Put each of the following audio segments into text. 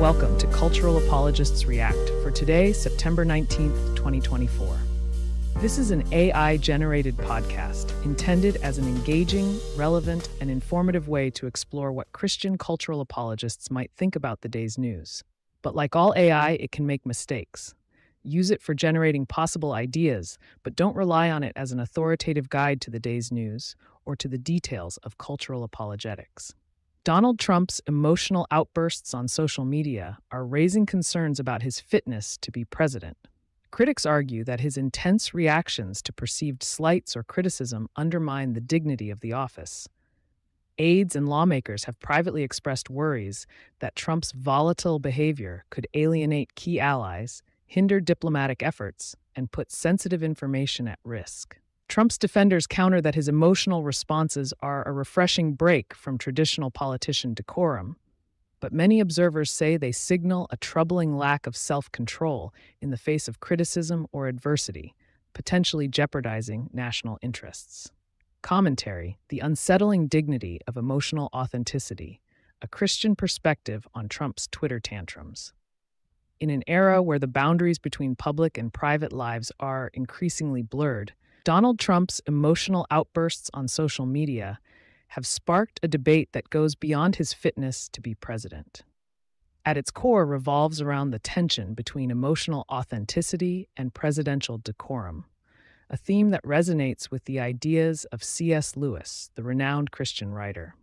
welcome to Cultural Apologists React for today, September 19th, 2024. This is an AI-generated podcast intended as an engaging, relevant, and informative way to explore what Christian cultural apologists might think about the day's news. But like all AI, it can make mistakes. Use it for generating possible ideas, but don't rely on it as an authoritative guide to the day's news or to the details of cultural apologetics. Donald Trump's emotional outbursts on social media are raising concerns about his fitness to be president. Critics argue that his intense reactions to perceived slights or criticism undermine the dignity of the office. Aides and lawmakers have privately expressed worries that Trump's volatile behavior could alienate key allies, hinder diplomatic efforts, and put sensitive information at risk. Trump's defenders counter that his emotional responses are a refreshing break from traditional politician decorum, but many observers say they signal a troubling lack of self-control in the face of criticism or adversity, potentially jeopardizing national interests. Commentary: The Unsettling Dignity of Emotional Authenticity, a Christian Perspective on Trump's Twitter Tantrums. In an era where the boundaries between public and private lives are increasingly blurred, Donald Trump's emotional outbursts on social media have sparked a debate that goes beyond his fitness to be president. At its core revolves around the tension between emotional authenticity and presidential decorum, a theme that resonates with the ideas of C.S. Lewis, the renowned Christian writer.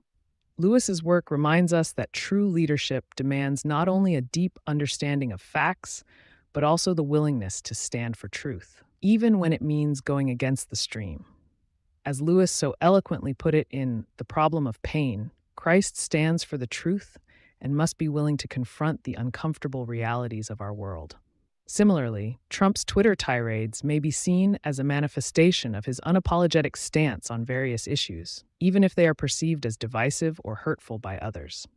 Lewis's work reminds us that true leadership demands not only a deep understanding of facts, but also the willingness to stand for truth, even when it means going against the stream. As Lewis so eloquently put it in The Problem of Pain, Christ stands for the truth and must be willing to confront the uncomfortable realities of our world. Similarly, Trump's Twitter tirades may be seen as a manifestation of his unapologetic stance on various issues, even if they are perceived as divisive or hurtful by others.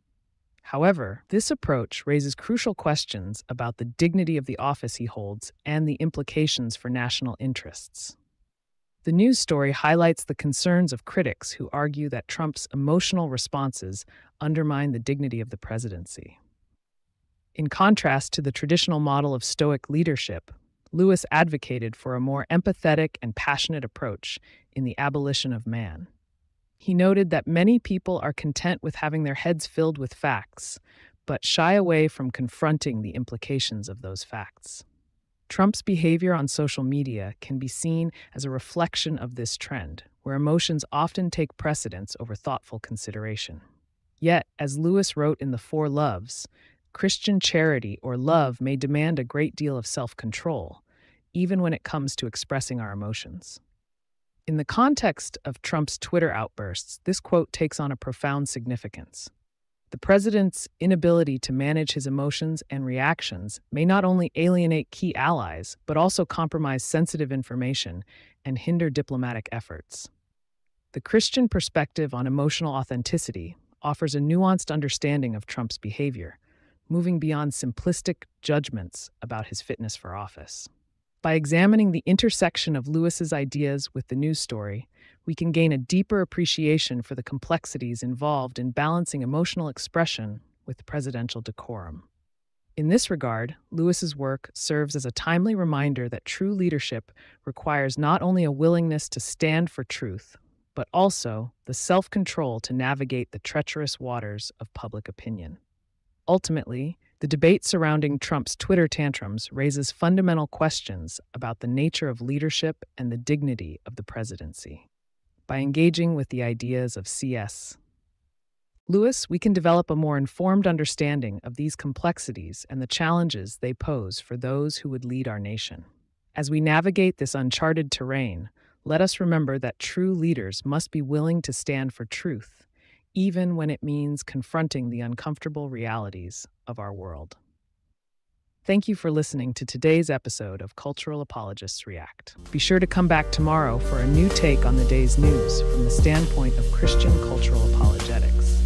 However, this approach raises crucial questions about the dignity of the office he holds and the implications for national interests. The news story highlights the concerns of critics who argue that Trump's emotional responses undermine the dignity of the presidency. In contrast to the traditional model of Stoic leadership, Lewis advocated for a more empathetic and passionate approach in The Abolition of Man. He noted that many people are content with having their heads filled with facts, but shy away from confronting the implications of those facts. Trump's behavior on social media can be seen as a reflection of this trend, where emotions often take precedence over thoughtful consideration. Yet, as Lewis wrote in The Four Loves, Christian charity or love may demand a great deal of self-control, even when it comes to expressing our emotions. In the context of Trump's Twitter outbursts, this quote takes on a profound significance. The president's inability to manage his emotions and reactions may not only alienate key allies, but also compromise sensitive information and hinder diplomatic efforts. The Christian perspective on emotional authenticity offers a nuanced understanding of Trump's behavior, moving beyond simplistic judgments about his fitness for office. By examining the intersection of Lewis's ideas with the news story, we can gain a deeper appreciation for the complexities involved in balancing emotional expression with presidential decorum. In this regard, Lewis's work serves as a timely reminder that true leadership requires not only a willingness to stand for truth, but also the self-control to navigate the treacherous waters of public opinion. Ultimately, the debate surrounding Trump's Twitter tantrums raises fundamental questions about the nature of leadership and the dignity of the presidency. By engaging with the ideas of C.S. Lewis, we can develop a more informed understanding of these complexities and the challenges they pose for those who would lead our nation. As we navigate this uncharted terrain, let us remember that true leaders must be willing to stand for truth, even when it means confronting the uncomfortable realities of our world. Thank you for listening to today's episode of Cultural Apologists React. Be sure to come back tomorrow for a new take on the day's news from the standpoint of Christian cultural apologetics.